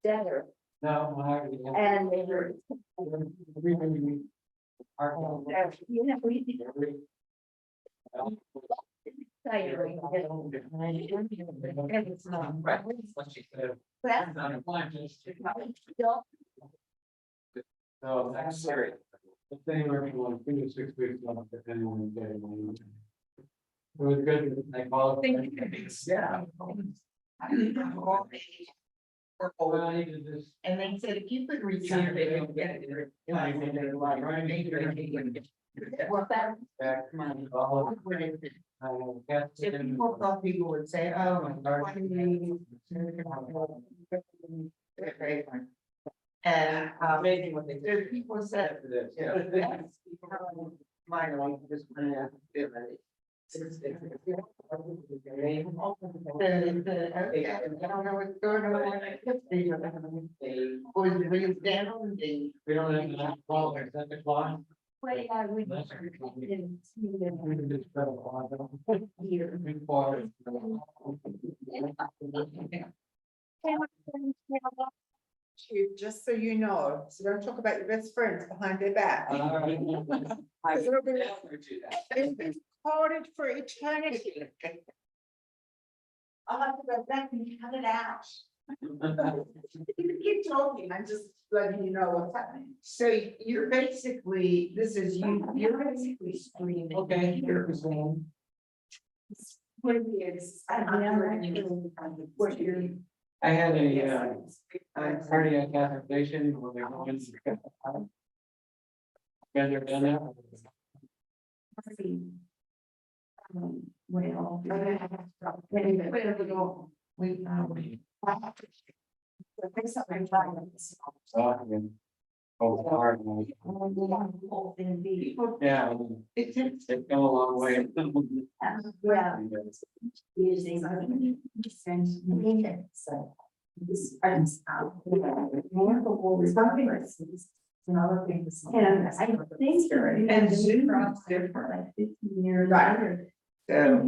better. No, And they were, you know, we did exciting. And it's not. Well, So that's serious. The thing where people want 3 to 6 weeks off, depending on the day. It was good, like, all. Yeah. Well, I needed this. And they said, if you could return, they would get it. well, that, Back, all of it. If people thought people would say, oh, my God. And amazing what they did. People said, yes. Mine, I just went out and did it. I don't know what's going on. Was it real down? We don't have enough call or Santa Claus. way I would. Didn't see them here. Just so you know, so don't talk about your best friends behind their back. They've been recorded for eternity. I'll have to go back and cut it out. You can keep talking, I'm just letting you know what's happening. So you're basically, this is you, you're basically screaming. Okay. What years? What year? I had a cardiac catheterization when they go in. Guys ever done that? Well. Oh, hard. Yeah, it's come a long way. Yeah. Using. Another thing. And I think. And Zoom is different. Like 15 years. Right. So,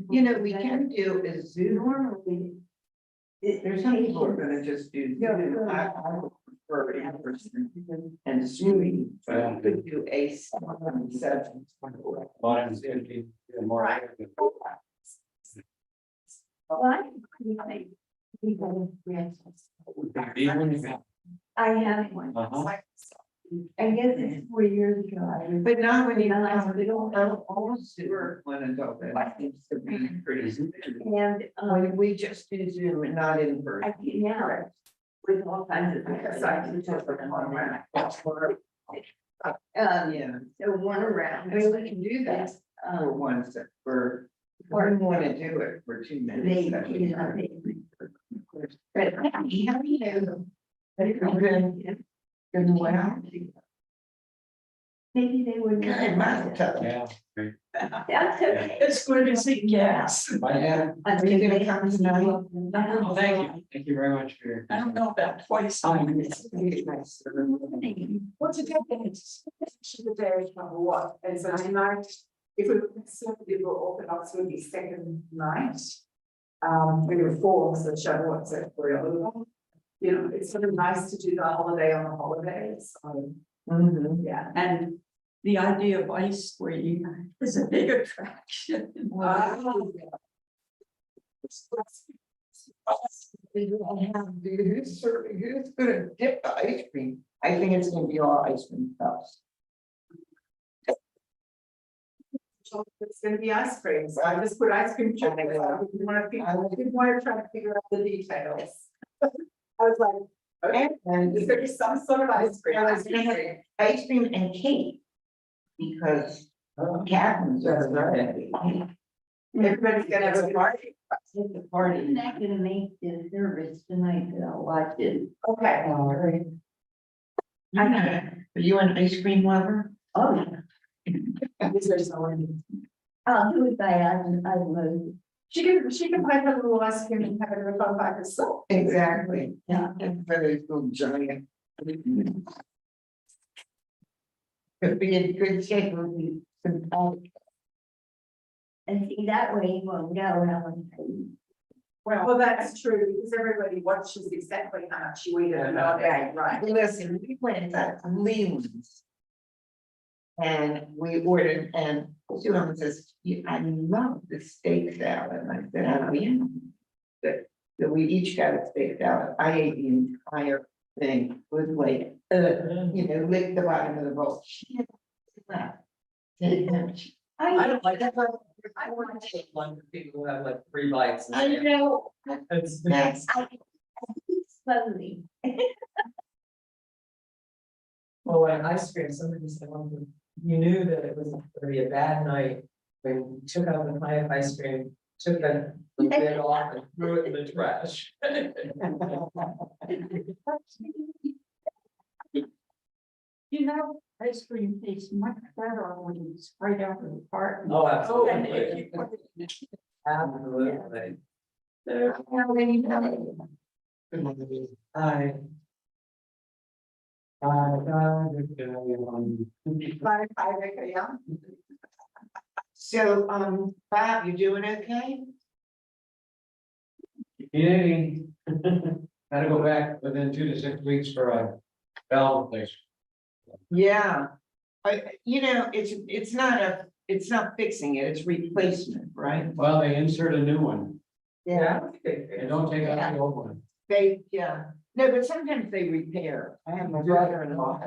you know, we can do is Zoom. Normally. There's some people who are gonna just do Zoom. I would prefer in person and Zoom, but I could do a 7. Mine's gonna be more. Well, I have one. I guess it's 4 years ago. But not when you hospital. almost do one adult, that seems to be pretty. And, When we just do Zoom and not in I person. can now. With all kinds of. Yeah, So one around. I mean, we can do that for one set, for, or you wanna do it for 2 minutes. that would be great. But how do you know? Good, well. Maybe they wouldn't. Good, my God. Yeah. Great. That's okay. It's going to see gas. Yeah. Are you gonna come tonight? Oh, thank you very much for your. I don't know about twice. Oh, What's the difference? The day is number one, and so tonight, if we were conservative or orthodox, would be second night. We were four, so Shavuot, so for real. You know, it's sort of nice to do the holiday on the holidays, yeah. And the idea of ice cream is a big attraction. Who's serving, who's gonna dip the ice cream? I think it's gonna be all ice cream cups. It's gonna be ice cream, so I just put ice cream chutney. I didn't want to try to figure out the details. I was like, okay, And there's gonna be some sort of ice cream. ice cream and cake. Because Catherine's are very. Everybody's gonna have a party. The party. I'm not gonna make the service tonight, but I'll watch it. Okay. Are you an ice cream lover? Oh, yeah. I'll do it by I She can buy her little ice cream and have it in a fun by herself. Exactly. Yeah. Very little giant. Could be a good shape would be some. And see, that way you won't go, and I won't. Well, that's true, because everybody watches exactly how much you eat and not that, right? Listen, we went to Leland's. And we ordered, and Sue says, I love the steak salad, and I said, oh, yeah. So we each got a steak salad, I ate the entire thing, was like, licked the bottom of the bowl. She had left. I don't like that. I want to take one for people who have like 3 bites. and I stuff. know, It's- that's, Slowly. Well, when ice cream, somebody said, well, you knew that it was going to be a bad night when you took out the pie of ice cream, took the lid off and threw it in the trash. You know, ice cream tastes much better when it's right out of the carton. Oh, And if absolutely. you put it in Absolutely. there, how many minutes? I. so, Bob, you doing okay? Yay. Gotta go back within 2 to 6 weeks for a valve replacement. Yeah. It's not fixing it, it's replacement, right? Well, they insert a new one. Yeah. They don't take out the old one. No, but sometimes they repair. I have my brother-in-law.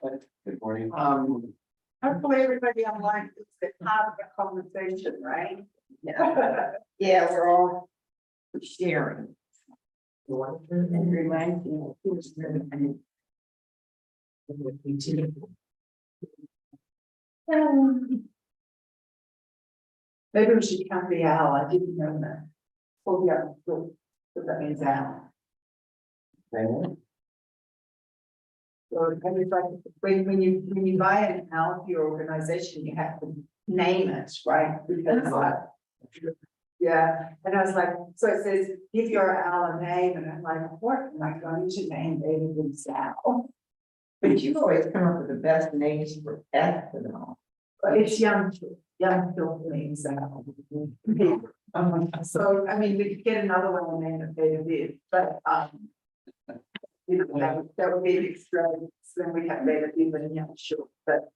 Good morning. Hopefully everybody online is a part of the conversation, right? Yeah, we're all sharing. And reminds me of who's really. Maybe we should count the owl, I didn't know that. Oh, yeah, good, so that means owl. So, and it's like, when you buy an owl for your organization, you have to name it, right? Because yeah, and I was like, so it says, give your owl a name, and I'm like, what am I going to name David's owl? But you always come up with the best names for pets and all. But it's young names owl. So, I mean, we could get another one and name it David, but, that would be an extra, so then we have David, but yeah, sure, but,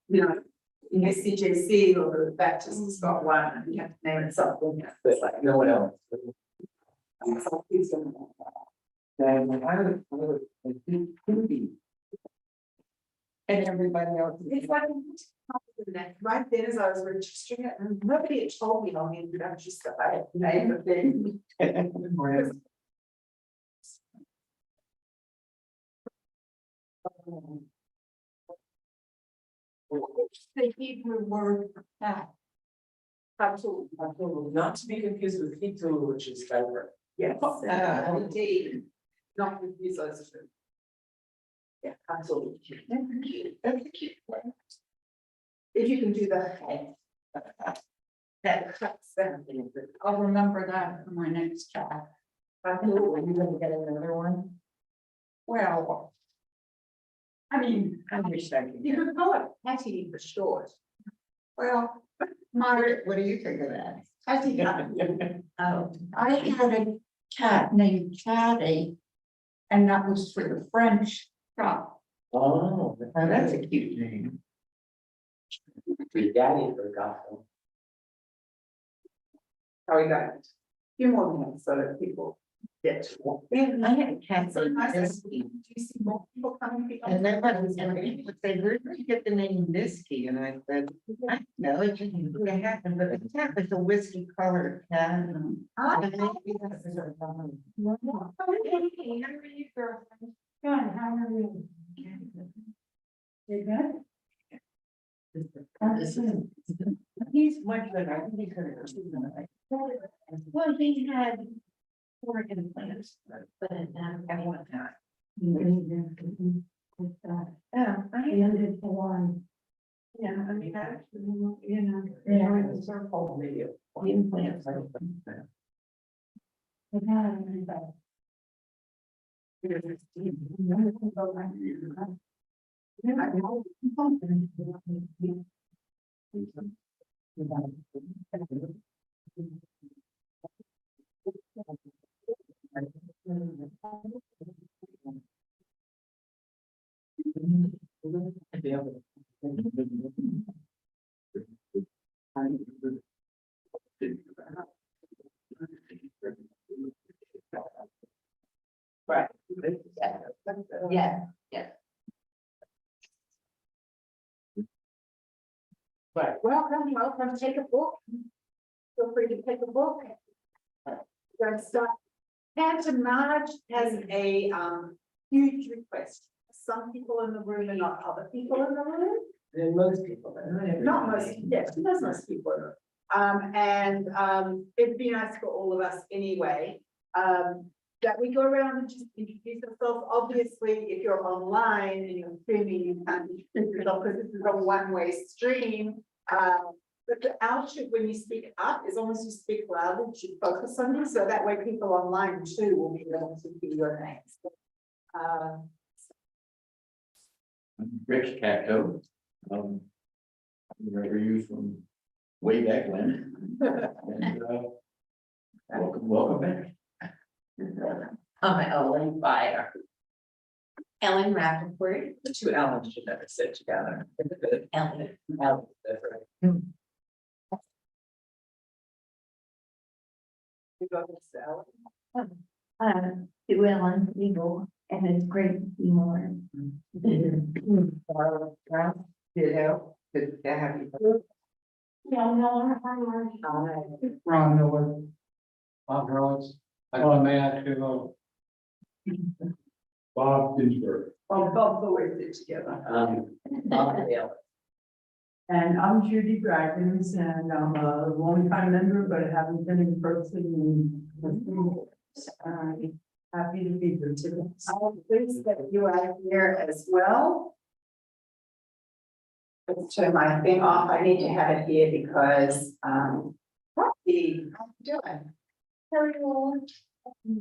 in the CJC or the Baptist has got one, and you have to name it something. It's like, No one else. so please don't. And I would. And everybody else. It's like, right then as I was registering it, and nobody had told me on the introductory stuff, I had to name the thing. The Hebrew word for cat. Absolutely. Not to be confused with Hitu, which is February. Yes, indeed, not confuse those two. Yeah, absolutely. That's a cute one. If you can do that. That's something. I'll remember that for my next cat. Absolutely. You gonna get another one? Well. I mean, I wish I could. You could call it Patty for short. well, my, What do you think of that? Patty. I had a cat named Chatty. And that was for the French shop. Oh. Oh, that's a cute name. Your daddy forgot. How we got it. Few more minutes so that people get to. I had a cat. So nice to named see. Do you see more people coming? And then people would say, where did you get the name Whiskey? And I said, I don't know, it just happened, but the cat was a whiskey colored cat. Ah. Good, how are you, girlfriend? Good, how are you? You good? He's much better, I think he could have chosen it. Well, he had four implants, but I want that. Yeah, I ended the one. Yeah, I mean, the circle, the implants. Right. Yeah, yeah. Right, welcome, take a book. Feel free to take a book. We're gonna start. Canton March has a huge request. Some people in the room and not other people in the room. And most people, Not most, yes, there's most people. in the room. It'd be nice for all of us anyway, that we go around and just introduce ourselves. Obviously, if you're online and you're streaming, you can't introduce yourself because this is a one-way stream. But the output when you speak up, as long as you speak loudly, you should focus on you, so that way people online too will be able to hear your names. Rich Cacto. Remember you from way back when. And, welcome back. I'm Ellen Fire. Ellen Rappaport. the two Allens should never sit together. Ellen. Ellen, that's right. We go to Sal. Sue Ellen, legal, and it's great to see more. Ditto, good to have you. Ron Miller. Bob Hurwitz. I want to ask you, Bob Ginsburg. Oh, both always sit together. And I'm Judy Dragons, and I'm a longtime member, but haven't been in person in. Happy to be here today. I'm pleased that you are here as well. Let's turn my thing off. I need to have it here because, how you doing? Hello.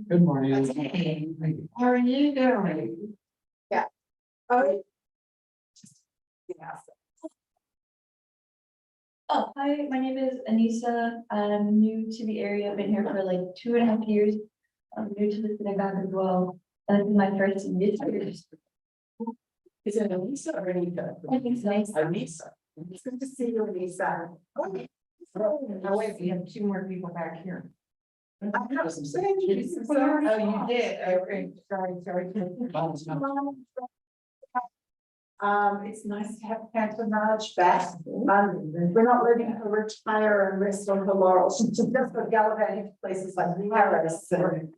Good morning. How are you doing? Oh. Yeah. Oh, hi, my name is Anissa. I'm new to the area. I've been here for like 2.5 years. I'm new to the synagogue as well. And this is my first Yizkor. Is it Anissa or Anita? I think so. Anissa. It's good to see you, Lisa. Okay. Oh, wait, we have two more people back here. I'm not saying you. Oh, you did, okay, sorry. It's nice to have Canton March back. We're not letting her retire and rest on her laurels. She just does go gallivanting to places like Paris and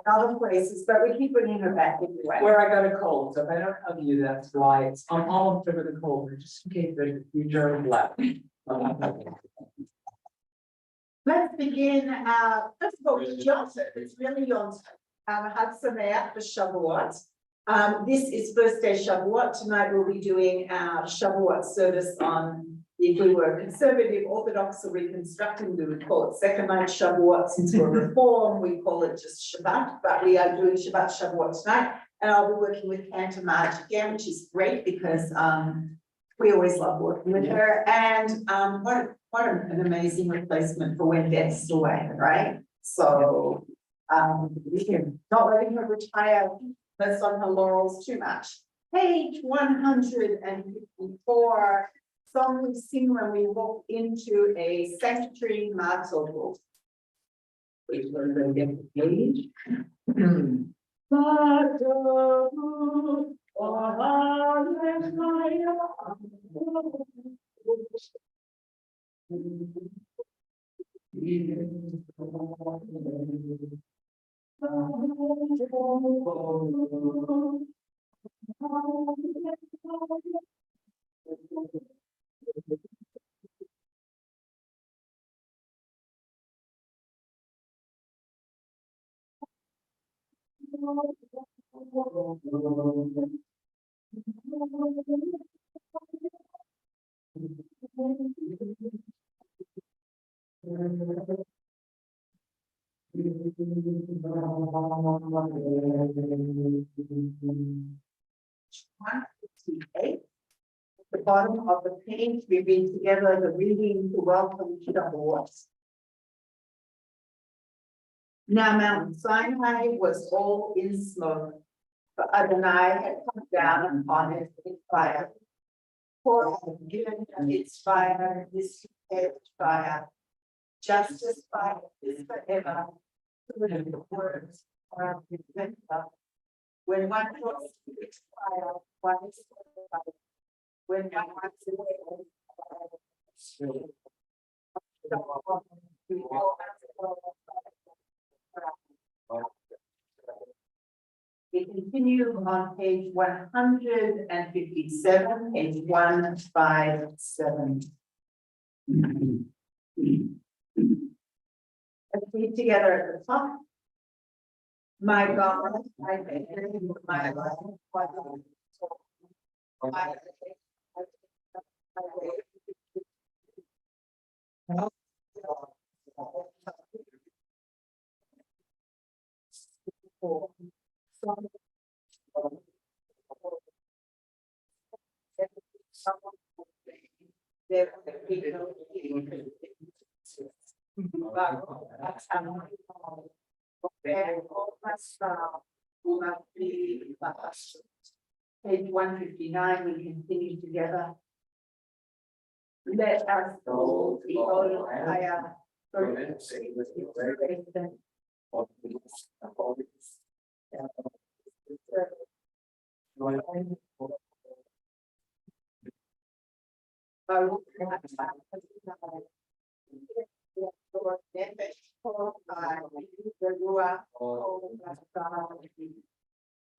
other places, but we keep bringing her back anyway. Where I got a cold, so if I don't hug you, that's why it's, I'm all over the cold, just in case there's a few germs left. Let's begin, first of all, Johnson, it's really Johnson. Chag Sameach for Shavuot. This is first day Shavuot. Tonight we'll be doing our Shavuot service on, if we were conservative, Orthodox, or reconstructing, we would call it second night Shavuot. Since we're Reform, we call it just Shabbat, but we are doing Shabbat Shavuot tonight. And I'll be working with Cantor March again, which is great because we always love working with her. And what an amazing replacement for when Beth's away, right? So we're not letting her retire. That's on her laurels too much. Page 154, song we sing when we walk into a sanctuary matzah. Wait, we're gonna get the page. The bottom of the page, we read together the reading to welcome Shavuot. Now Mount Sinai was all in smoke, but Adonai had come down upon it in fire. For I have given its fire, this fire, justice fire is forever. The words are remembered. When one draws to its fire, one is forever. When one wants away, we continue on page 157, page 157. Let's read together at the top. My God, I thank you for my life. Page 159, we continue together. Let our souls be all higher.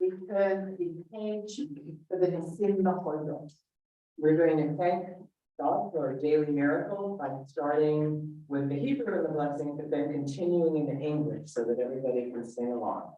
Return the page for the Nisim Nahoyot. We're going to thank God for a daily miracle by starting with the Hebrew and the blessing, but then continuing into English so that everybody can sing along.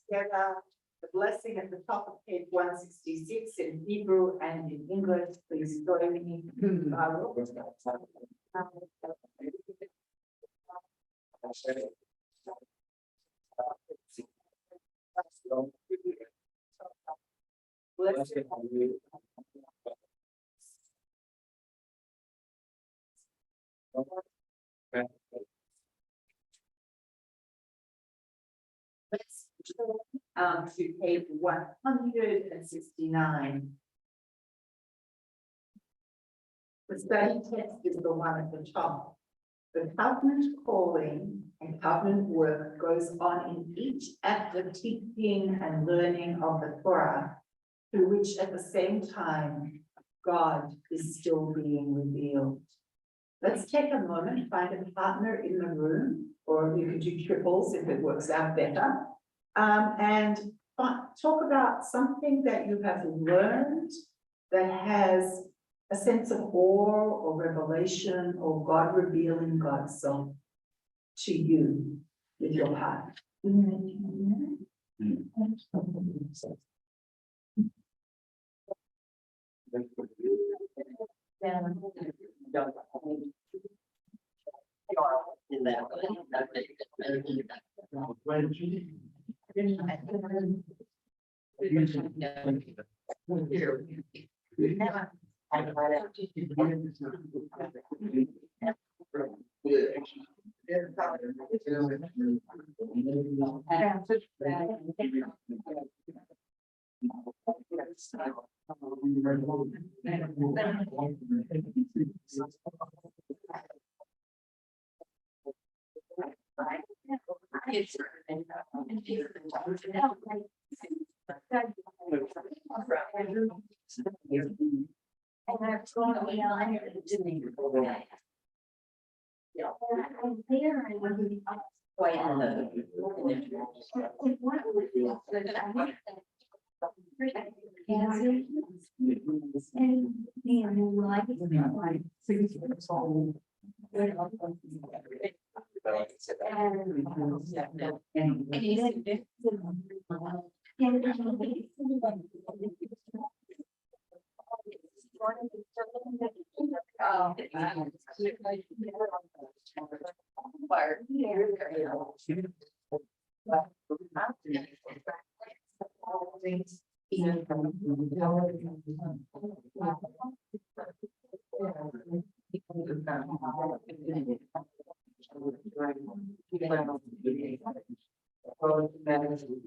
Together, the blessing at the top of page 166 in Hebrew and in English. Please join me. Let's turn to page 169. The study text is the one at the top. The covenant calling and covenant work goes on in each act of teaching and learning of the Torah, through which at the same time God is still being revealed. Let's take a moment, find a partner in the room, or you can do triples if it works out better. And talk about something that you have learned that has a sense of awe or revelation or God revealing God's self to you with your heart.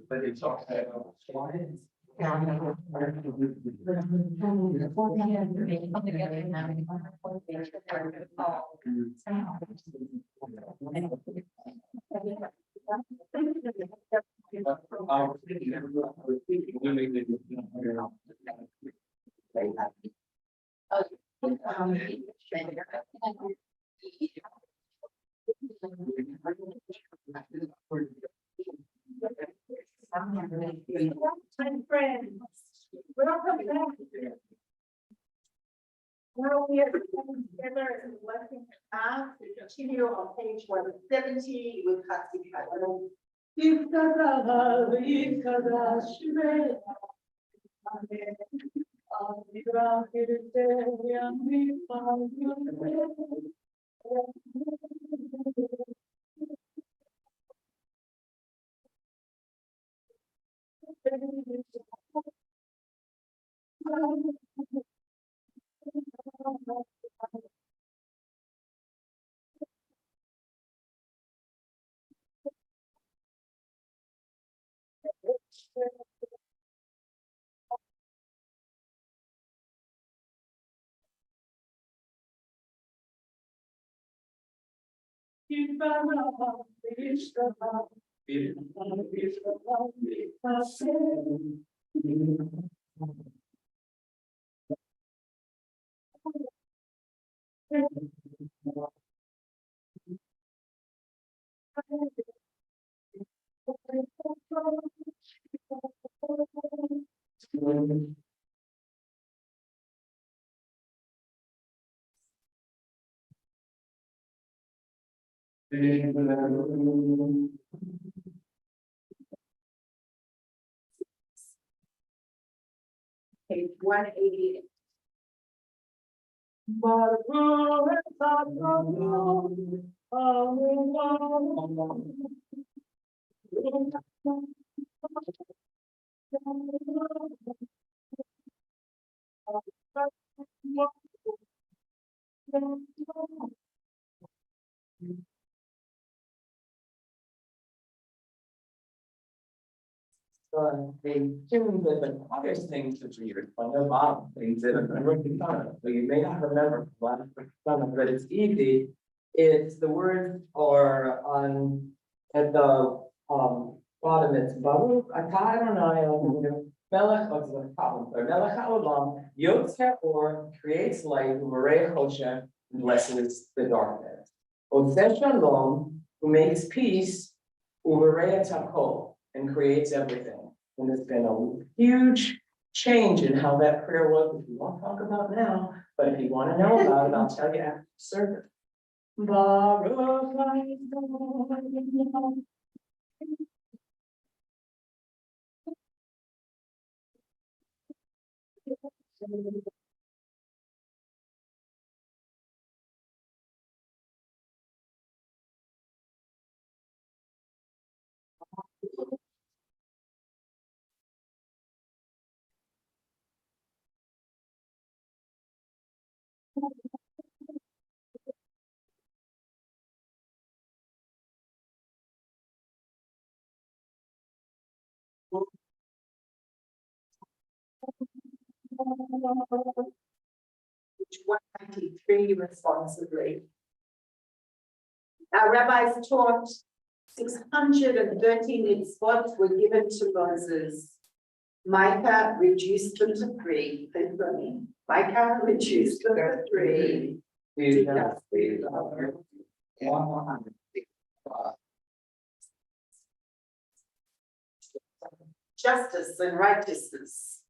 But it's all set up. My friends, welcome back. Well, we are coming together and letting us continue on page 170 with Hasidic. Page 188. They do live in other things that we are, on the bottom, things that are working on it, so you may not remember, but it's easy. It's the words are on, at the, bottom, it's Baruch, I don't know, Melech, oh, this is a problem, but Melech HaOlam, Yotzer Or creates light, Umarei Choshen, and blesses the darkness. Oseh Shalom, who makes peace, Umarei Takol, and creates everything. And there's been a huge change in how that prayer was, which we won't talk about now, but if you want to know about it, I'll tell you after the service. Baruch Adonai. Which 193 responsibly. Our rabbis taught 613 mitzvot were given to Moses. Micah reduced them to 3. Please for me. Micah reduced them to 3. Justice and righteousness.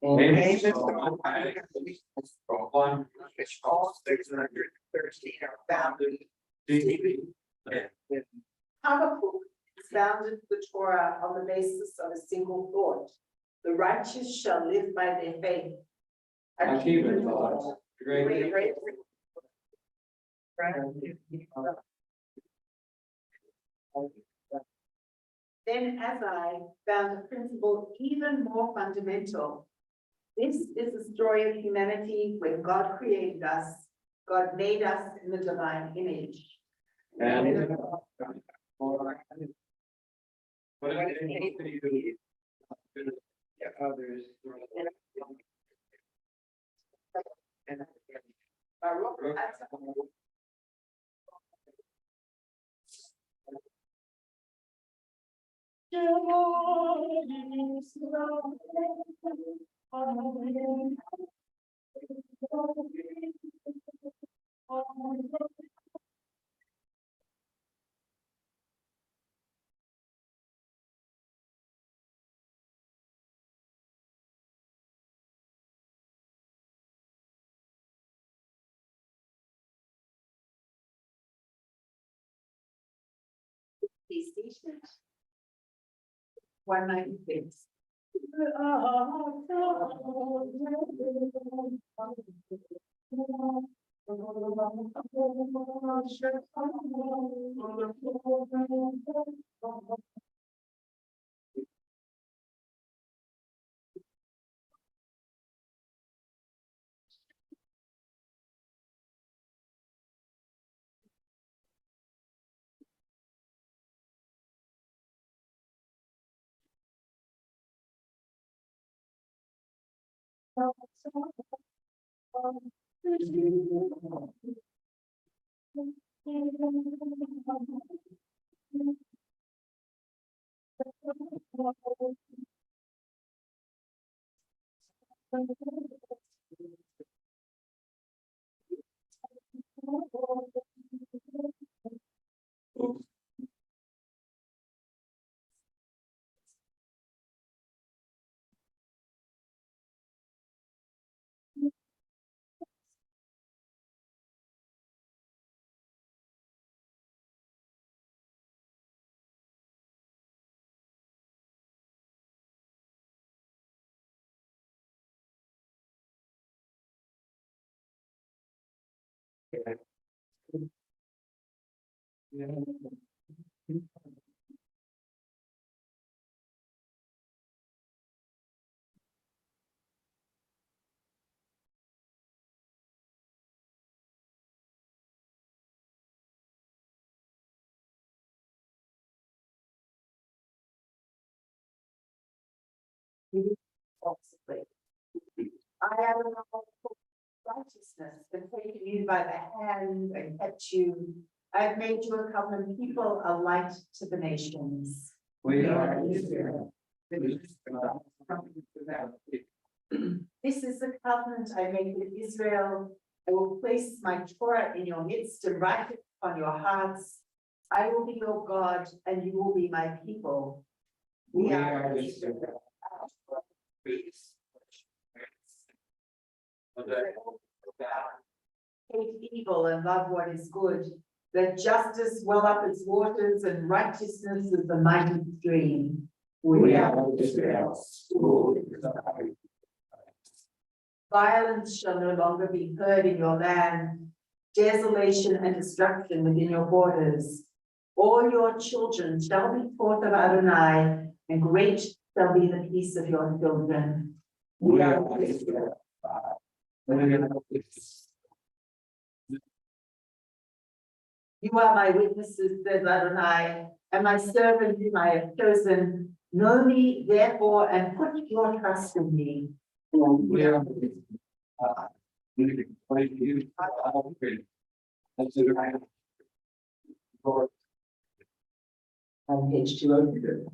Habakkuk expounded the Torah on the basis of a single thought. The righteous shall live by their faith. Then as I found a principle even more fundamental. This is the story of humanity when God created us. God made us in the divine image. Please be seated. 196. I am righteousness, and taken you by the hand and kept you. I have made you a covenant people, a light to the nations. We are Israel. This is the covenant I make with Israel. I will place my Torah in your midst and write it on your hearts. I will be your God and you will be my people. We are Israel. Hate evil and love what is good. Let justice well up its waters and righteousness is the mighty stream. We are Israel. Violence shall no longer be heard in your land, desolation and destruction within your borders. All your children shall be taught of Adonai, and great shall be the peace of your children. We are Israel. You are my witnesses, says Adonai, and my servant whom I have chosen. Know me, therefore, and put your trust in me. We are. On page 202.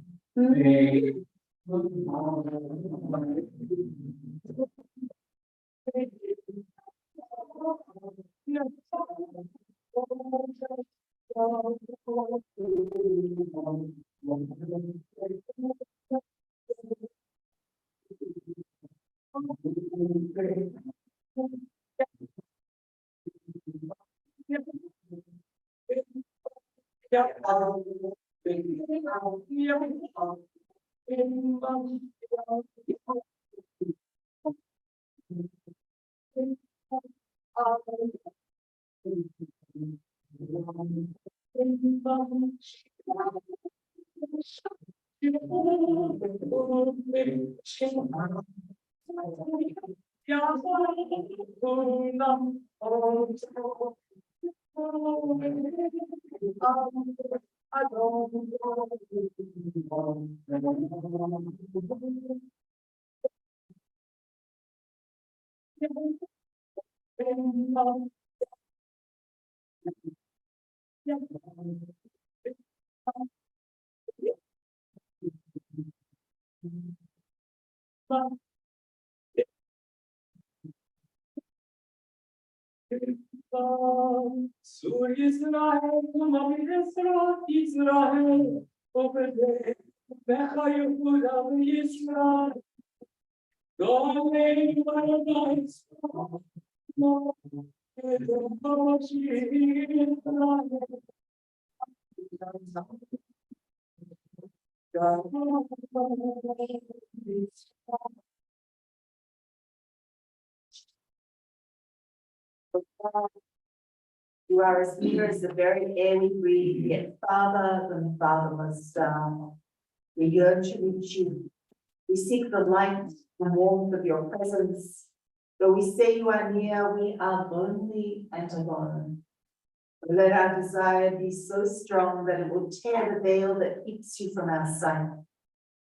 Sur Israel, Israel, over there, Bechayu Israel, going paradise, no, You are as near as the very air we breathe, yet farther than the farthest star. We yearn to reach you. We seek the light and warmth of your presence. Though we say you are near, we are lonely and alone. But let our desire be so strong that it will tear the veil that keeps you from our sight.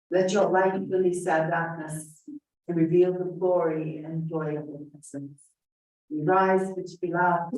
Let your light release our darkness and reveal the glory and joy of your presence. We rise for Tefillah.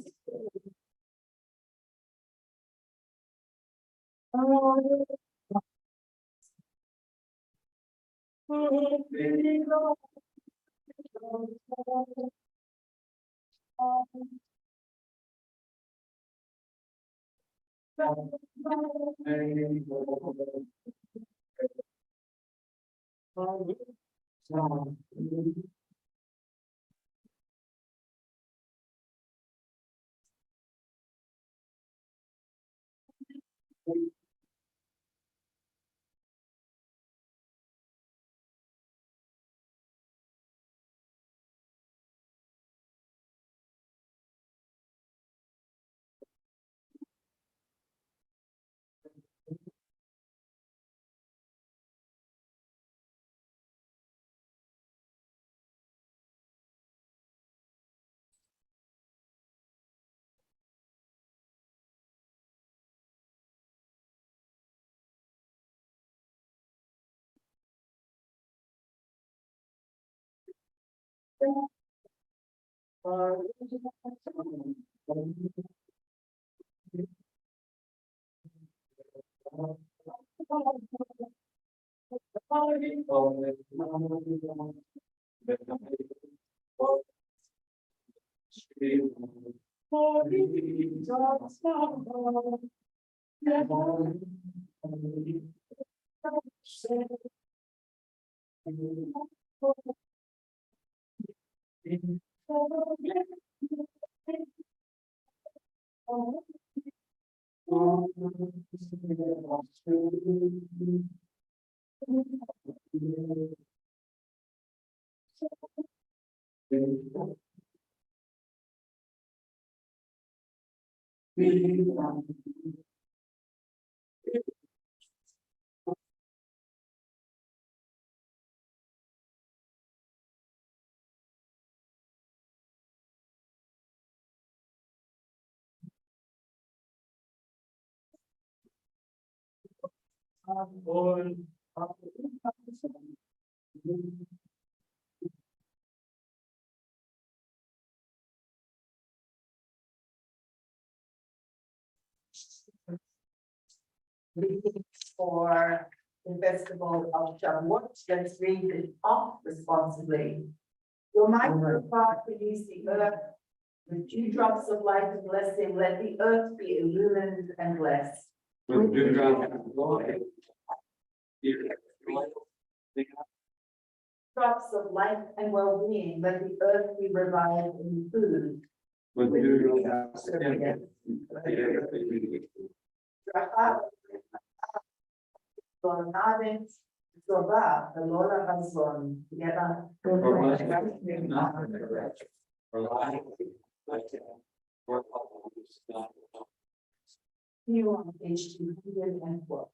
For the festival of Shavuot, let's read it off responsibly. Your mindful God produced the earth with dewdrops of light and blessing. Let the earth be illumined and blessed. With dewdrops. Drops of life and well-being, let the earth be revived in food. With dewdrops. Navet, Zova, the Lola Hazon, together. You on page 204.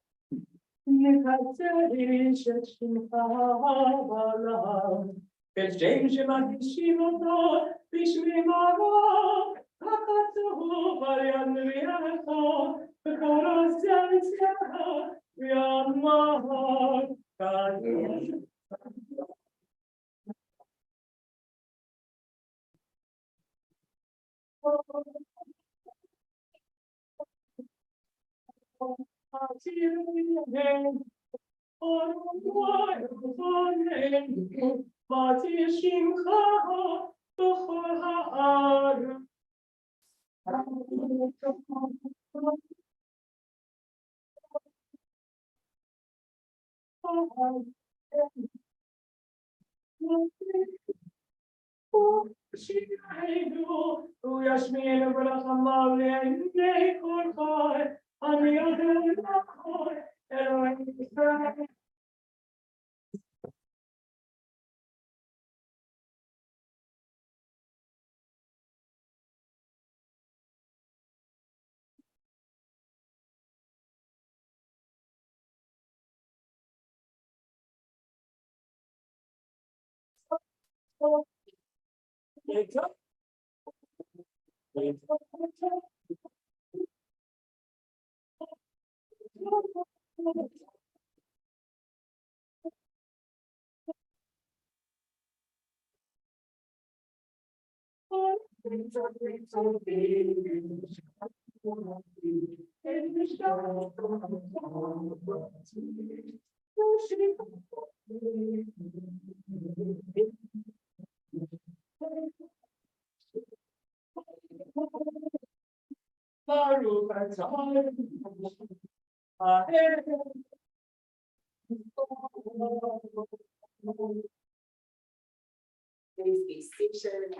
Please be seated.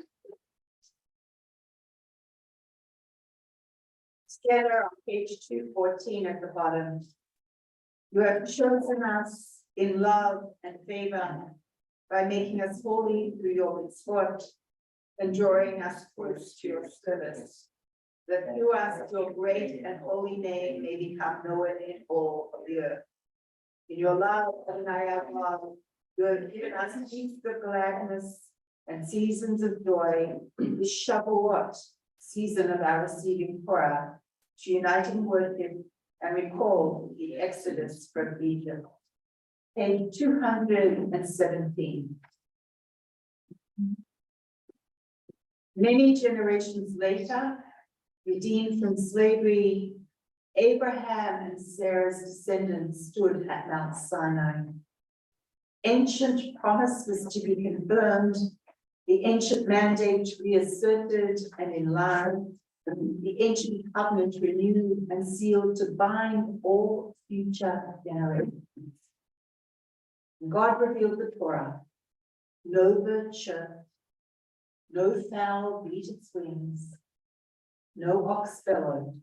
Together on page 214 at the bottom. You have chosen us in love and favor by making us holy through your mitzvot and drawing us close to your service. That through us your great and holy name may become known in all of the earth. In your love, Adonai Avram, you have given us feasts of gladness and seasons of joy, the Shavuot, season of our receiving Torah, to unite in worship and recall the Exodus from Egypt. Page 217. Many generations later, redeemed from slavery, Abraham and Sarah's descendants stood at Mount Sinai, ancient promise was to be confirmed, the ancient mandate reasserted and enlarged, the ancient covenant renewed and sealed to bind all future generations. God revealed the Torah, no bird chirped, no fowl beat its wings, no ox bellowed,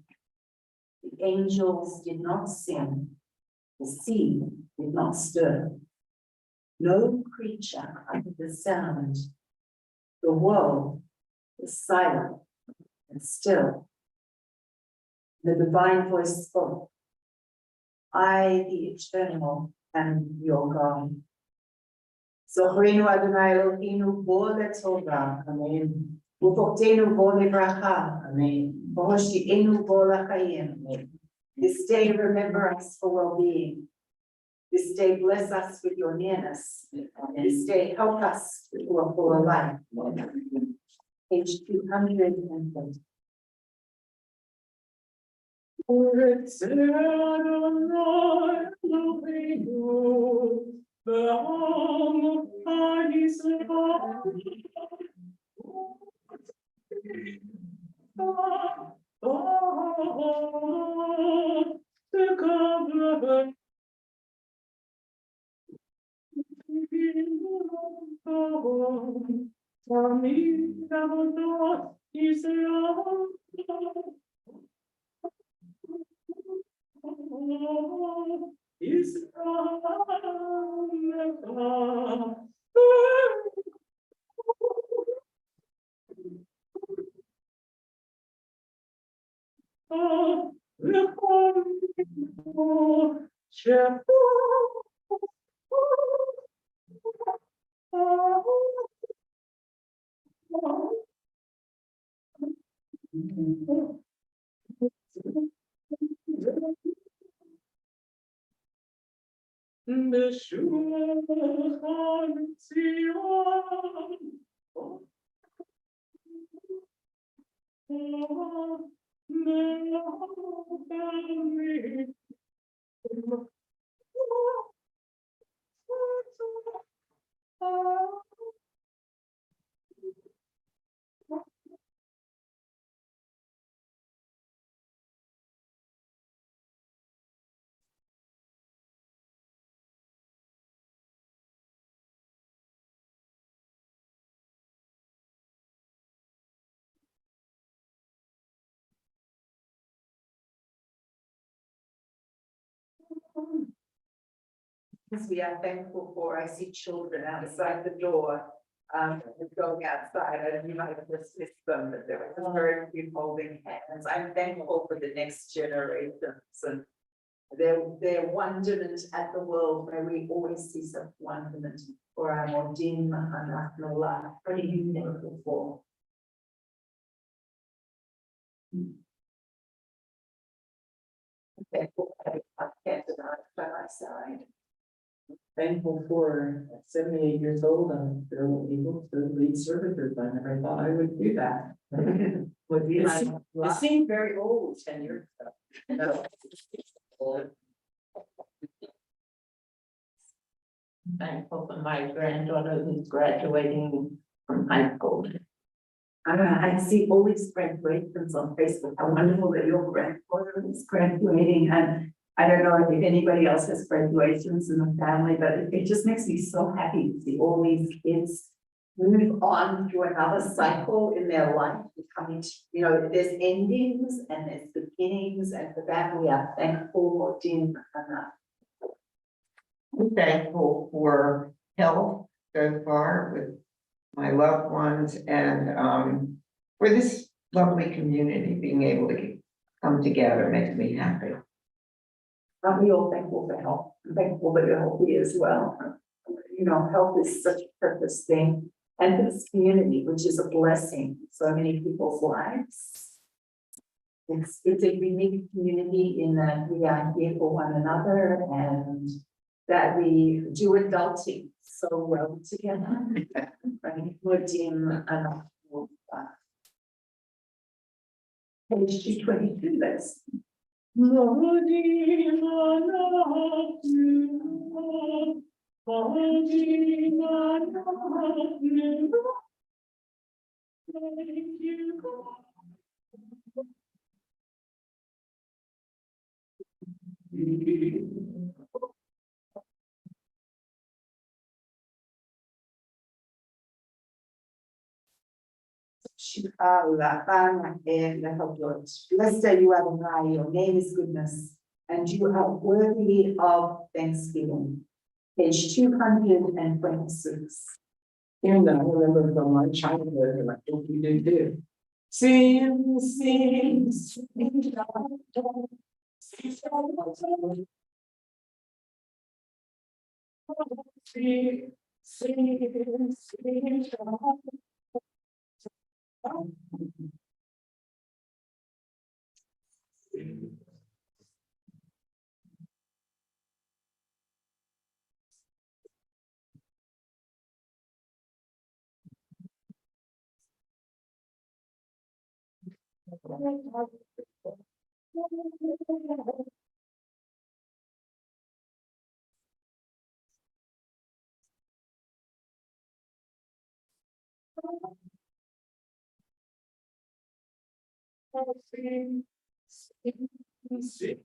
the angels did not sing, the sea did not stir, no creature uttered the sound, the world was silent and still. The divine voice spoke, I, the eternal, am your God. Zochreinu Adonai Eloheinu bo letovah, amen. Ufoktenu bo lebracha, amen. V'hoshtienu bo lachayim, amen. This day remember us for well-being. This day bless us with your nearness. This day help us to a fuller life. Page 220. As we are thankful for, I see children outside the door, going outside, and you might have dismissed them, but there was very few holding hands. I'm thankful for the next generations and their wonderment at the world, where we always see such wonderment for our modim anachnolah. What are you thankful for? Thankful for a cat by my side. Thankful for at 78 years old, I'm still able to lead services. I never thought I would do that. Would be like, It seemed very old 10 years ago. Thankful for my granddaughter who's graduating from high school. I see all these graduations on Facebook. How wonderful that your granddaughter is graduating, and I don't know if anybody else has graduations in the family, but it just makes me so happy to see all these kids move on through another cycle in their life, becoming, you know, there's endings and there's beginnings, and for that we are thankful, Jim. I'm thankful for health so far with my loved ones and for this lovely community being able to come together makes me happy. Aren't we all thankful for health? I'm thankful that you're healthy as well. You know, health is such a precious thing, and for this community, which is a blessing in so many people's lives. It's a unique community in that we are here for one another and that we do adulting so well together. Right? Page 222, let's. Modim anachnu, Blessed are you, Adonai, your name is goodness, and you are worthy of thanksgiving. Page 226. Hearing that, I remember from my childhood, and I think we did too. Sing, sing, sing. Sing, sing, sing. Sing, sing, sing. Hey, sing, sing, sing.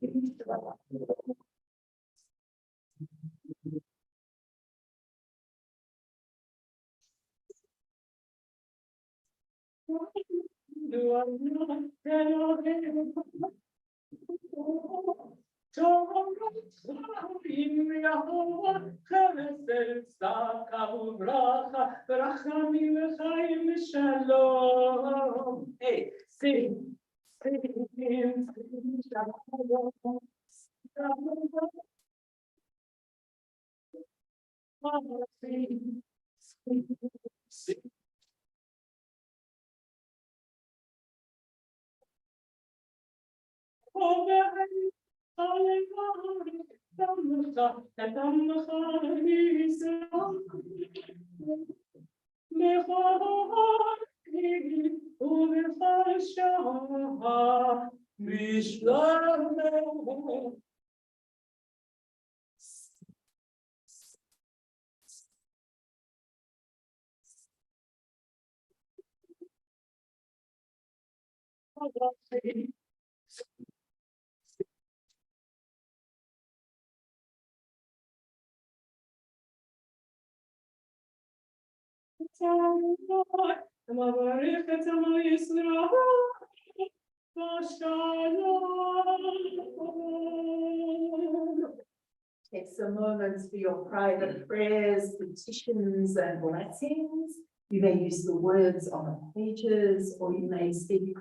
Take some moments for your private prayers, petitions, and blessings. You may use the words on the pages, or you may speak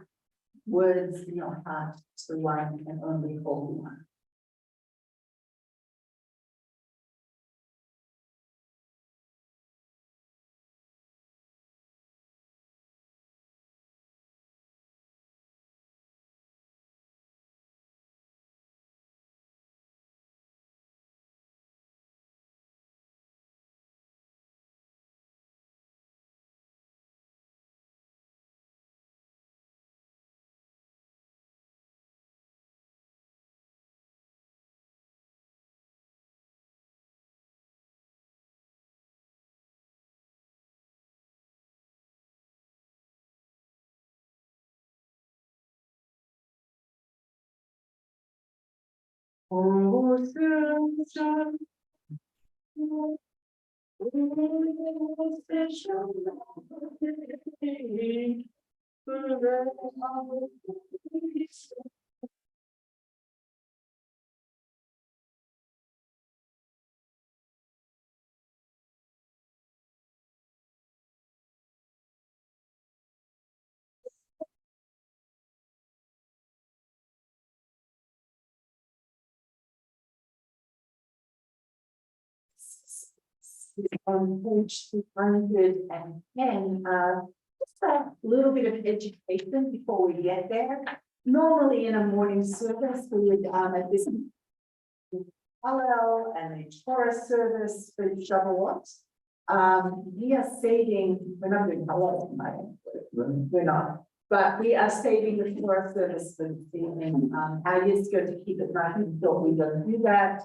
words in your heart to the one and only Holy One. Oh, sunshine. Oh, special day. On page 210, just a little bit of education before we get there. Normally in a morning service, we would, at this Hallel and a Torah service for Shavuot. We are saving, we're not doing Hallel tonight, we're not, but we are saving the Torah service for this evening. Our Yizkor to keep it nice and short, we don't do that.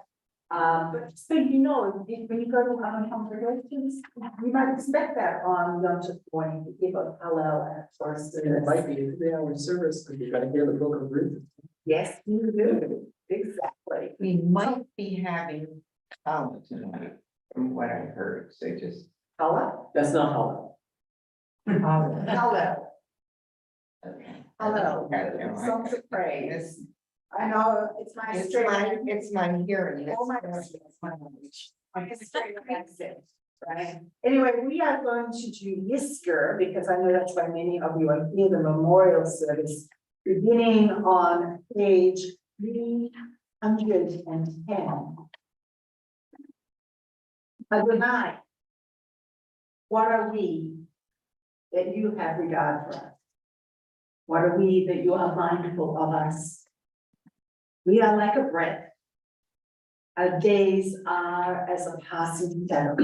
But so you know, when you go to congregations, you might expect that on Yom Tov morning, to give a Hallel or It might be a 3 hour service, because you gotta hear the book of Ruth. Yes, you do, exactly. We might be having challah tonight, from what I heard, so just. Hallel, That's not how. Challah. Hallel, Okay. Hallel, songs of praise. It's, I know, it's my straight. it's my hearing. Oh my gosh, that's my language. My straight accent, right? Anyway, we are going to do Yizkor, because I know that's why many of you are here, the memorial service, beginning on page 310. Adonai, what are we that you have regard for us? What are we that you are mindful of us? We are like a breath. Our days are as a passing shadow.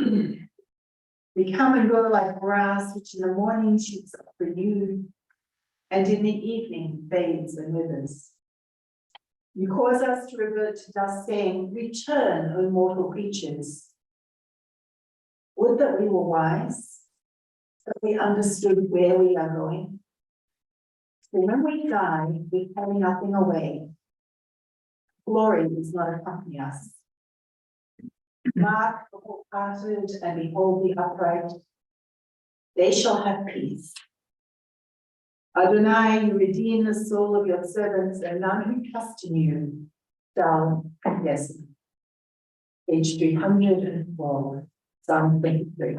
We come and go like grass, which in the morning shoots up for you, and in the evening fades and withers. You cause us to revert to dust, saying, return, O mortal creatures. Would that we were wise, that we understood where we are going. For when we die, we carry nothing away. Glory does not accompany us. Mark the wholehearted and behold the upright. They shall have peace. Adonai, you redeem the soul of your servants, and none who trust in you shall yes. Page 312, Psalm 23.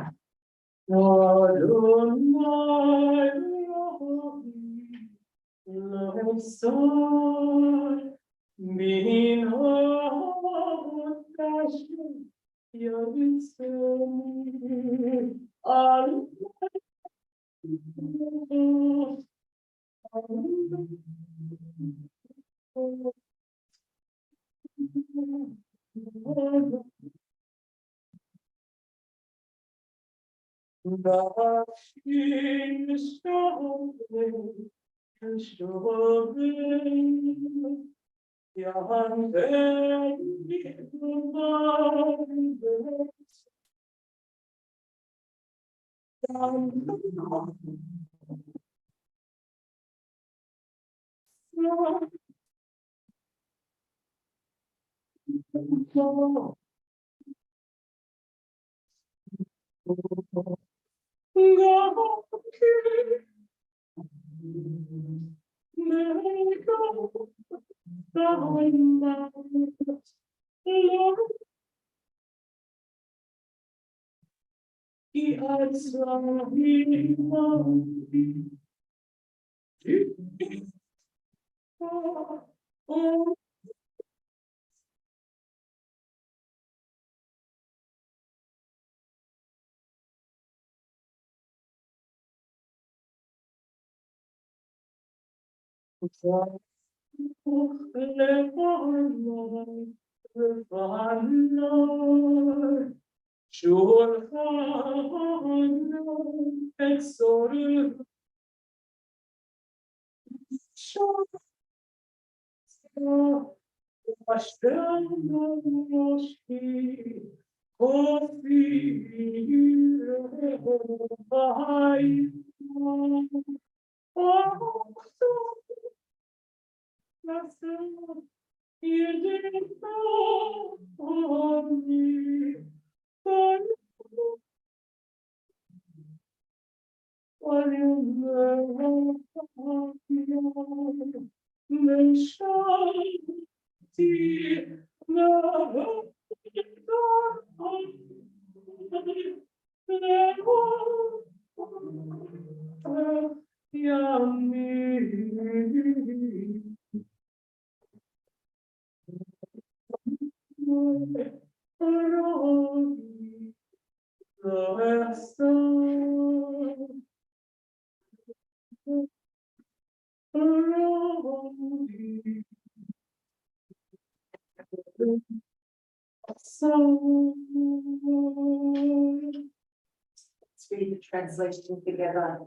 Let's read the translation together.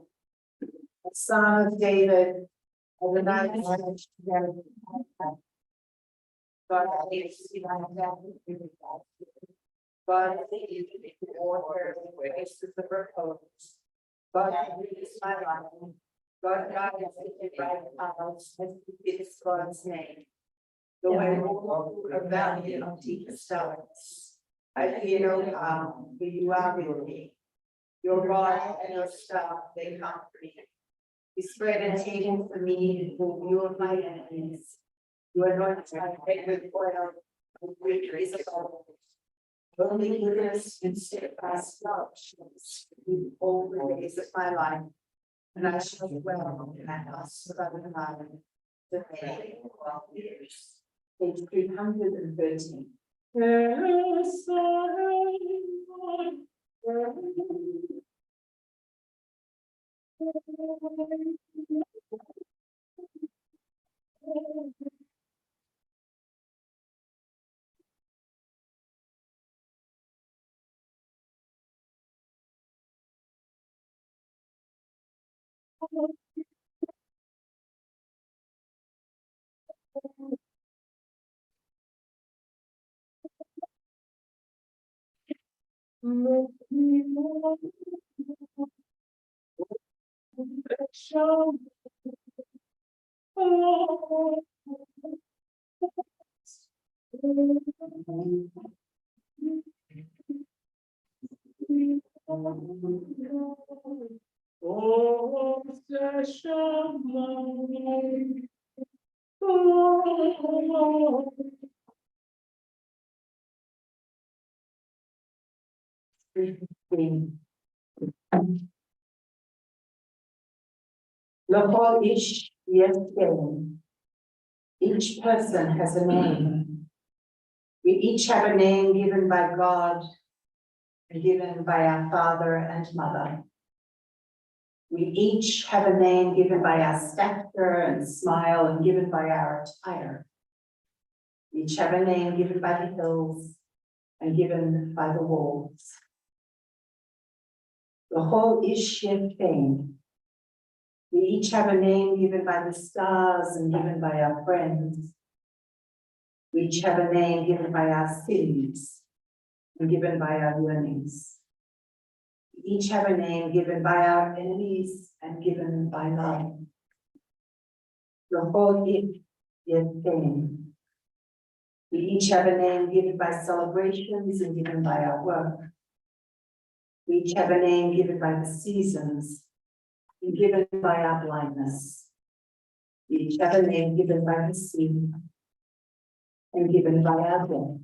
A Psalm of David, Adonai is God, I is the God, I is the order and grace of the repose. God, I is my life. God, God is the right house, and it's God's name. Though I walk through a valley of deepest darkness, I fear no harm, for you are with me. Your rod and your staff, they comfort me. You spread a table for me before you of my enemies. You anoint my head with oil, with victories of all. Only goodness and steadfast love shall be all the days of my life, and I shall dwell in the house of Adonai the many 12 years. Page 313. Yes, Oh, Lachol ish yes name. Each person has a name. We each have a name given by God and given by our father and mother. We each have a name given by our stature and smile and given by our attire. We each have a name given by the hills and given by the walls. The whole ish fame. We each have a name given by the stars and given by our friends. We each have a name given by our sins and given by our yearnings. We each have a name given by our enemies and given by love. The whole fame. We each have a name given by celebrations and given by our work. We each have a name given by the seasons and given by our blindness. We each have a name given by the sea and given by our death.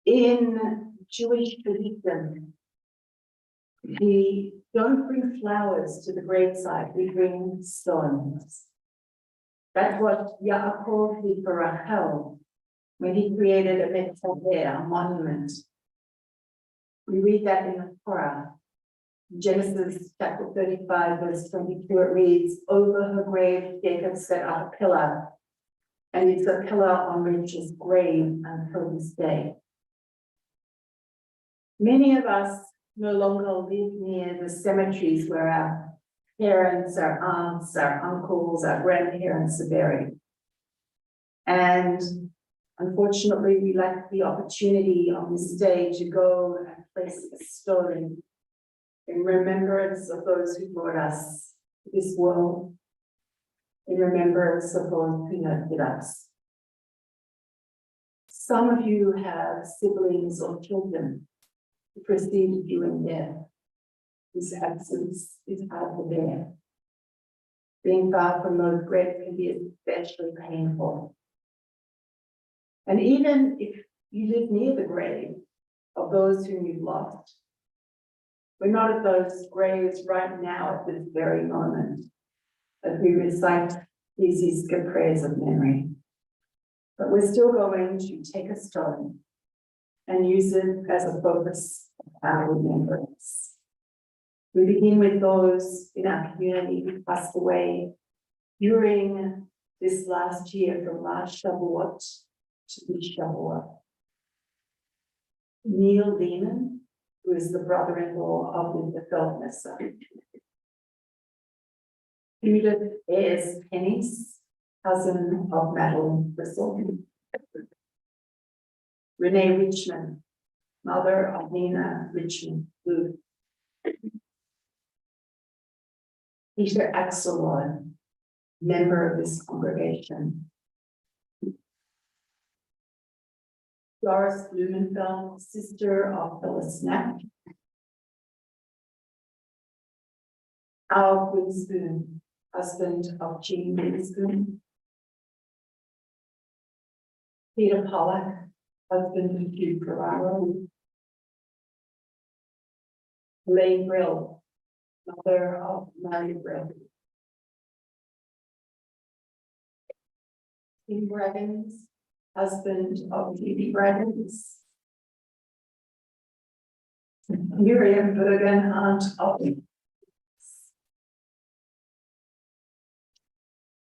In Jewish tradition, we don't bring flowers to the graveside, we bring stones. That's what Yaakov did for Rachel when he created a mitzvah, a monument. We read that in the Torah. Genesis chapter 35, verse 22, it reads, over her grave, Jacob set up a pillar, and it's a pillar on Rachel's grave until this day. Many of us no longer live near the cemeteries where our parents, our aunts, our uncles, our grandparents are buried. And unfortunately, we lack the opportunity on this day to go and place a stone in remembrance of those who brought us to this world, in remembrance of those who nurtured us. Some of you have siblings or children who preceded you in death, whose absence is hard to bear. Being far from those graves can be especially painful. And even if you live near the grave of those whom you've lost, we're not at those graves right now at this very moment as we recite these Yizkor prayers of memory. But we're still going to take a stone and use it as a focus of our remembrance. We begin with those in our community who passed away during this last year from last Shavuot to this Shavuot. Neil Lehman, who is the brother-in-law of Linda Feldmesser. Judith Ayres Pennies, cousin of Madeline Bristol. Renee Richmond, mother of Nina Richmond Booth. Peter Axelrod, member of this congregation. Doris Blumenfeld, sister of Phyllis Knapp. Al Winspoon, husband of Jean Winspoon. Peter Pollack, husband of Hugh Ferraro. Elaine Brill, mother of Mary Brill. Tim Braggins, husband of Phoebe Braggins. Miriam Bergen, aunt of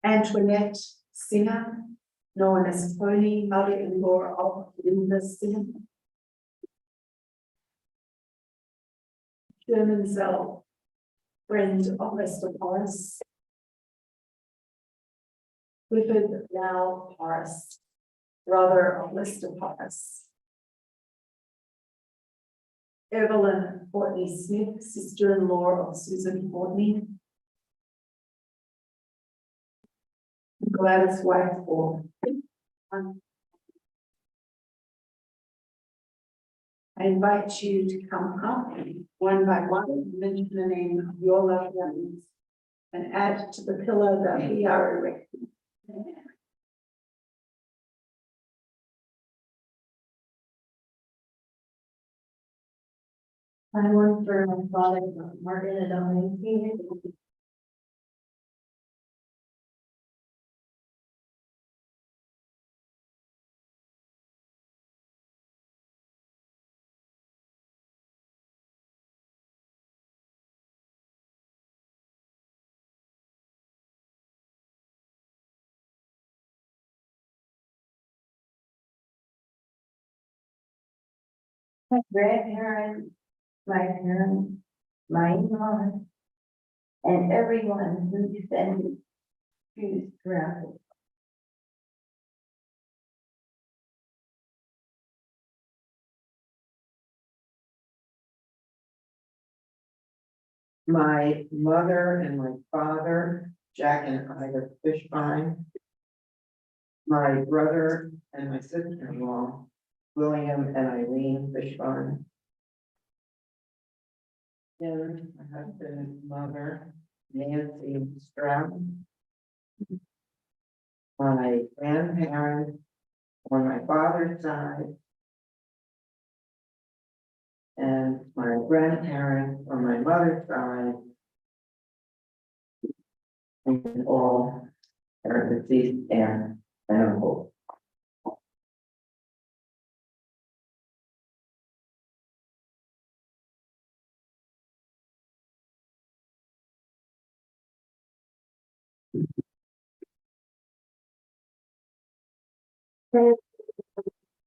Antoinette Singer, known as Pony, mother-in-law of Linda Singer. German Zell, friend of Lester Morris. Clifford Lau Morris, brother of Lester Morris. Evelyn Courtney Smith, sister-in-law of Susan Courtney. Gladys Whiteford. I invite you to come up one by one, mention the name of your loved ones, and add to the pillar that we are erecting. I work for my father, Martin and Dominic. My grandparents, my parents, my in-laws, and everyone who descended to throughout. My mother and my father, Jack and Ida Fishbein. My brother and my sister-in-law, William and Eileen Fishbein. And my husband and mother, Nancy Stroud. My grandparents on my father's side. And my grandparents on my mother's side. And all are deceased and uncle.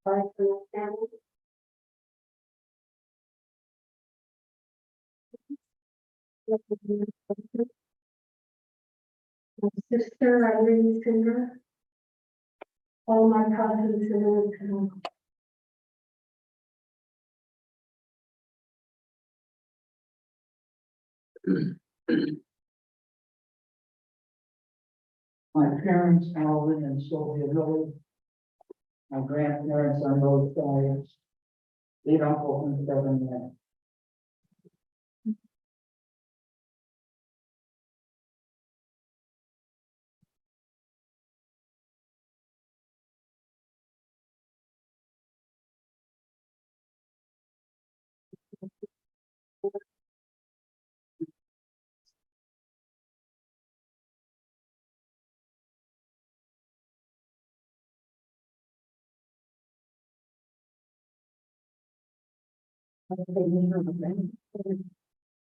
My sister, Eileen Cinder. All my cousins and My parents, Alvin and Sylvia Miller. My grandparents on both sides. 8 uncles and 7 men.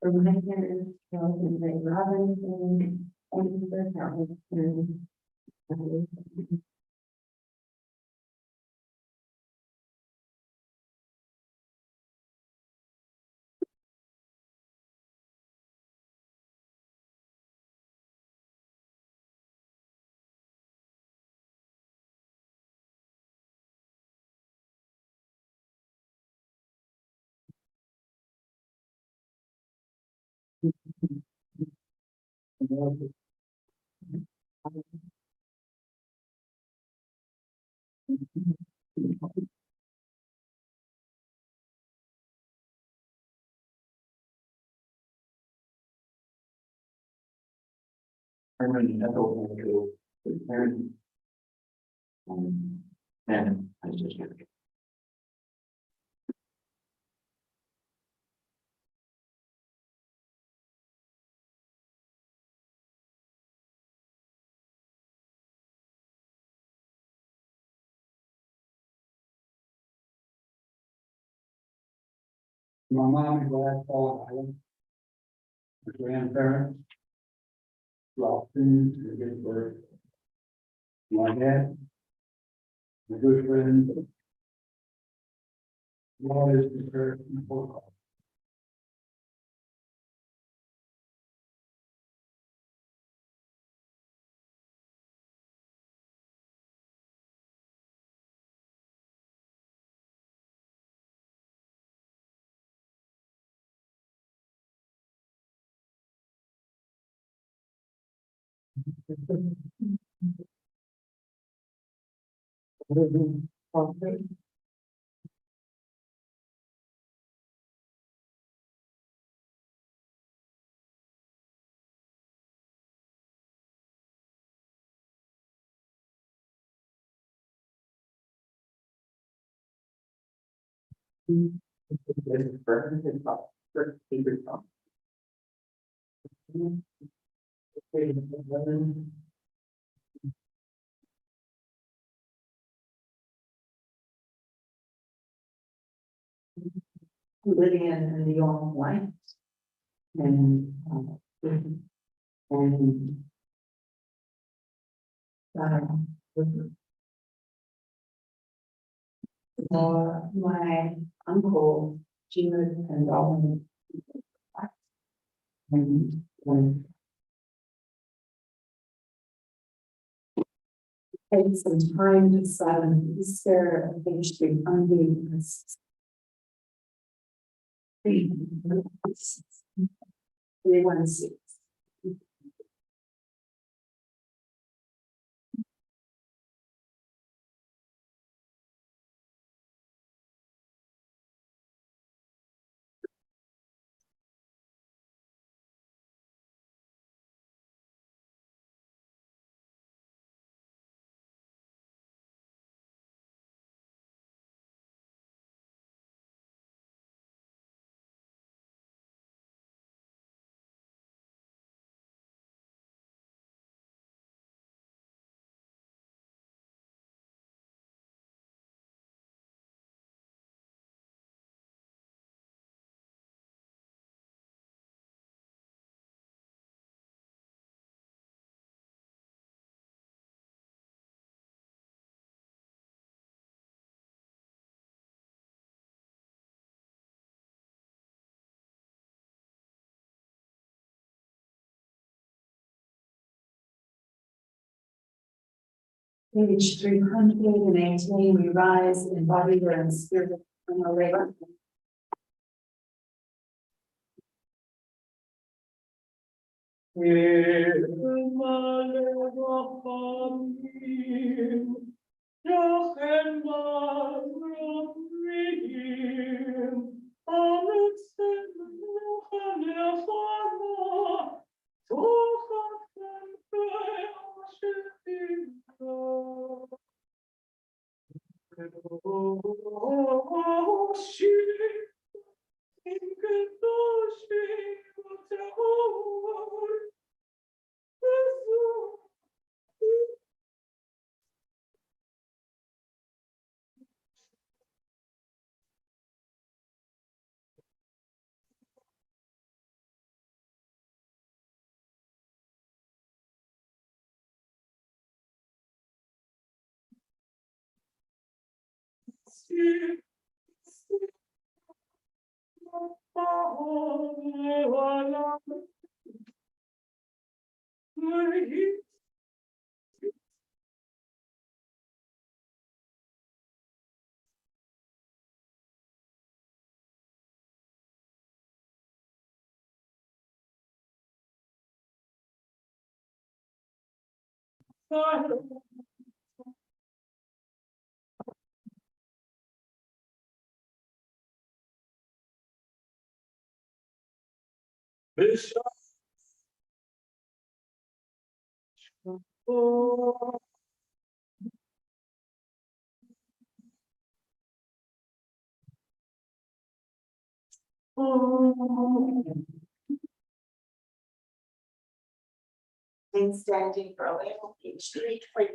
from my parents, and Ray Robinson, and the house. Herman, that's all we do. Herman. And I just. My mom and dad fought Island. My grandparents. Lost things to give birth. My dad. My good friend. All is prepared for. Living in New York, life. And, and. My uncle, Gina and Robin. And take some time to silence Easter, I think should be unbelievable. 316. Page 318, we rise in body and spirit from our labor. Bishop. Then standing for a level, each street for.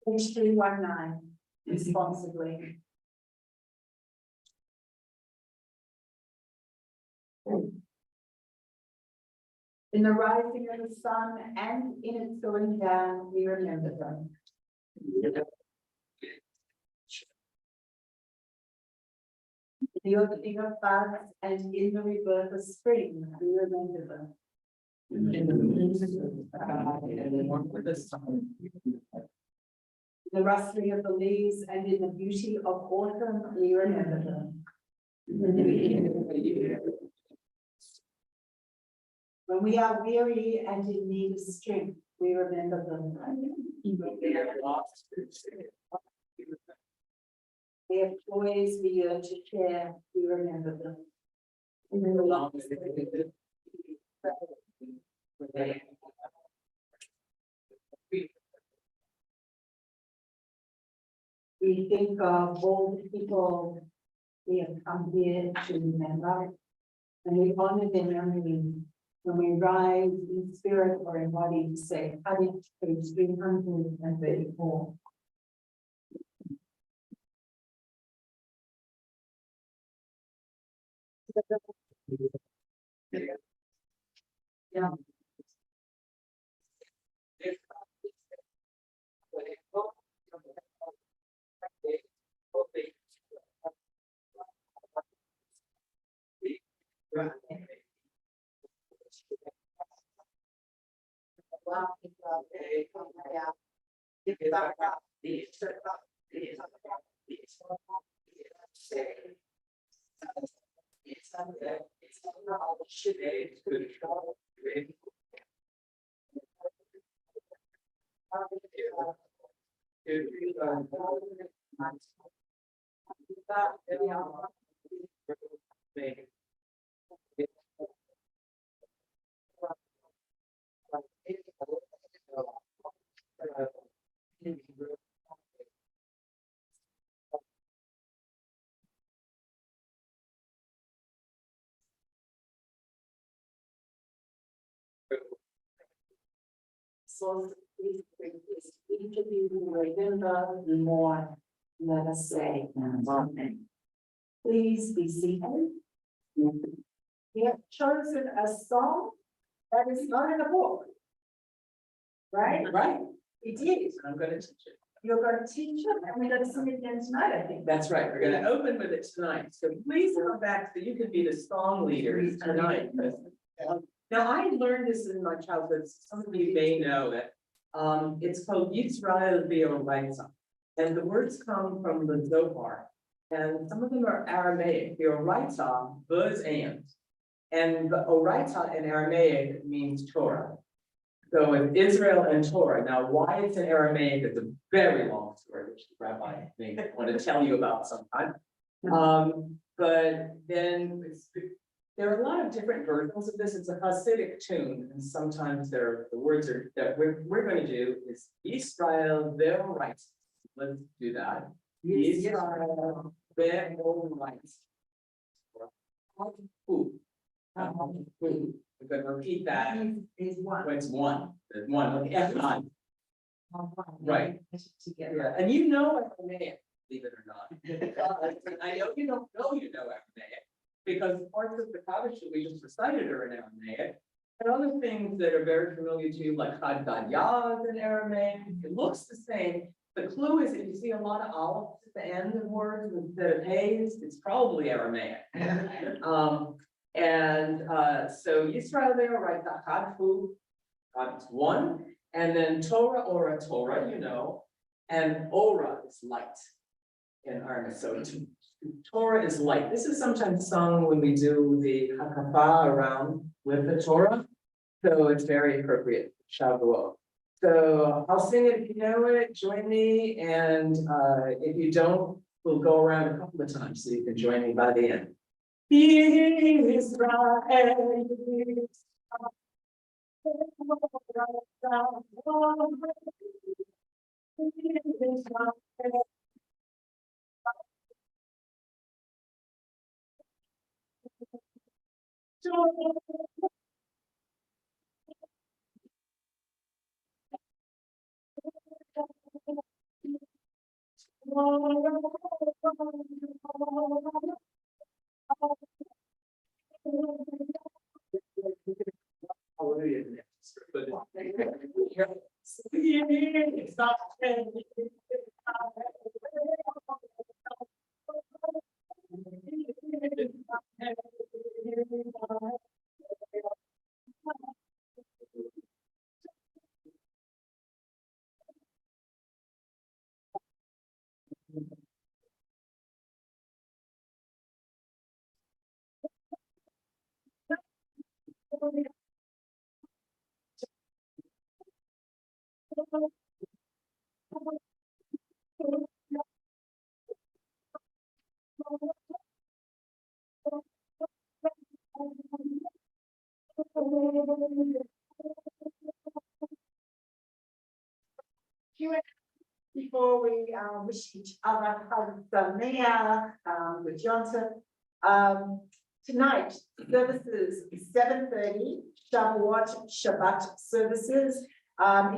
Page 319, responsibly. In the rising of the sun and in its going down, we remember them. The opening of buds and in the rebirth of spring, we remember them. The rustling of the leaves and in the beauty of autumn, we remember them. When we are weary and in need of strength, we remember them. We have toys we yearn to share, we remember them. We think of all the people we have come here to remember, and we honor their memory when we rise in spirit or in body to say, page 334. Yeah. So please bring this each of you who remember more, let us say, amen. Please be seated. We have chosen a song that is not in a book. Right? Right. We did. I'm gonna teach it. you're going to teach them, and we're going to sing it again tonight, I think. That's right, we're gonna open with it tonight, so please come back so you can be the song leaders tonight. Now, I learned this in my childhood, some of you may know it. It's called Yisrael V'Oraisa, and the words come from the Zohar. And some of them are Aramaic, V'Oraisa, buzz and the Oraita in Aramaic means Torah. So it's Israel and Torah. Now, why it's in Aramaic is a very long story, which the rabbi may want to tell you about sometime. But then there are a lot of different versions of this. It's a Hasidic tune, and sometimes the words are that we're going to do is Yisrael Ve'Oraita. Let's do that. Yisrael Ve'Oraita. We're gonna repeat that. Is one. When it's one, there's one, like F9. Right. Together. Yeah, and you know Aramaic, believe it or not. I know you don't know you know Aramaic, because parts of the Kaddish that we just recited are in Aramaic. And other things that are very familiar to you, like Chad Yad in Aramaic, it looks the same. The clue is if you see a lot of olives at the end of words instead of Hayes, it's probably Aramaic. So Yisrael there, right, the Hadfu, God's one, and then Torah, Ora, Torah, you know, and Ora is light in Aramaic. So Torah is light. This is sometimes sung when we do the Hakafah around with the Torah, so it's very appropriate, Shavuot. So I'll sing it if you know it, join me, and if you don't, we'll go around a couple of times so you can join me by the end. Israel, Before we wish each other with Johnson. Tonight, services 7:30, Shavuot Shabbat services.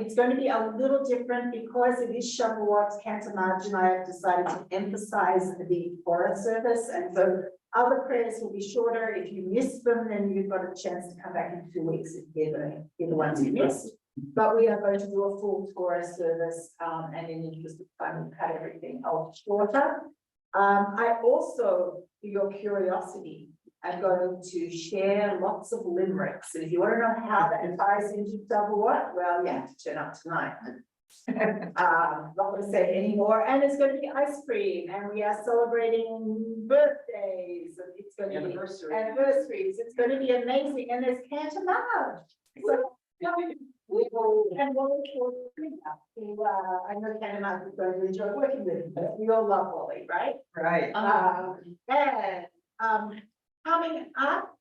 It's going to be a little different because it is Shavuot. Cantamaj and I have decided to emphasize the Torah service, and so other prayers will be shorter. If you miss them, then you've got a chance to come back in 2 weeks if you're the ones you missed. But we are going to do a full Torah service, and in the interest of time, we'll cut everything else shorter. I also, for your curiosity, I'm going to share lots of limericks. And if you want to know how that ties into Shavuot, well, you have to turn up tonight. Not going to say anymore. And it's going to be ice cream, and we are celebrating birthdays, and it's going to be anniversaries. It's going to be amazing, and there's Cantamaj. So, and Wally who I know Cantamaj is going to enjoy working with. We all love Wally, right? Right. Coming up,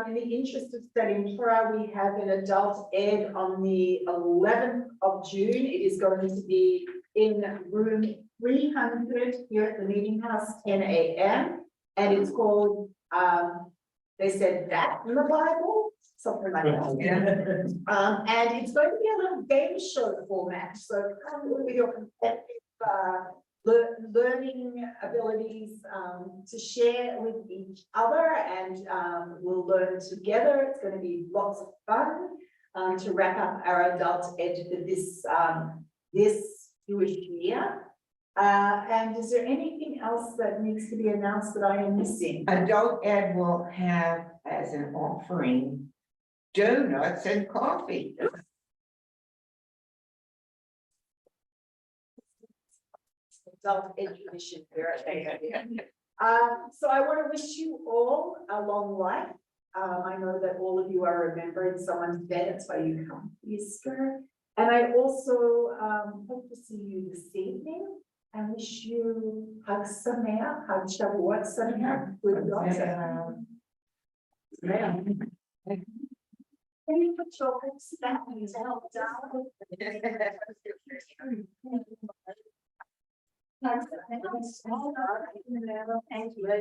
in the interest of studying Torah, we have an adult ed on the 11th of June. It is going to be in room 300 here at the meeting house, 10 a.m. And it's called, they said that in the Bible, something like that. And it's going to be a little game show format. So come with your competitive learning abilities to share with each other, and we'll learn together. It's going to be lots of fun to wrap up our adult ed for this Jewish year. And is there anything else that needs to be announced that I am missing? Adult Ed will have as an offering donuts and coffee. Adult education here at AIB. So I want to wish you all a long life. I know that all of you are remembering someone's dead, that's why you come to Easter. And I also hope to see you this evening and wish you Hag Sameach, Hag Shavuot Sameach, good luck. Can you put your hands down? Thank you.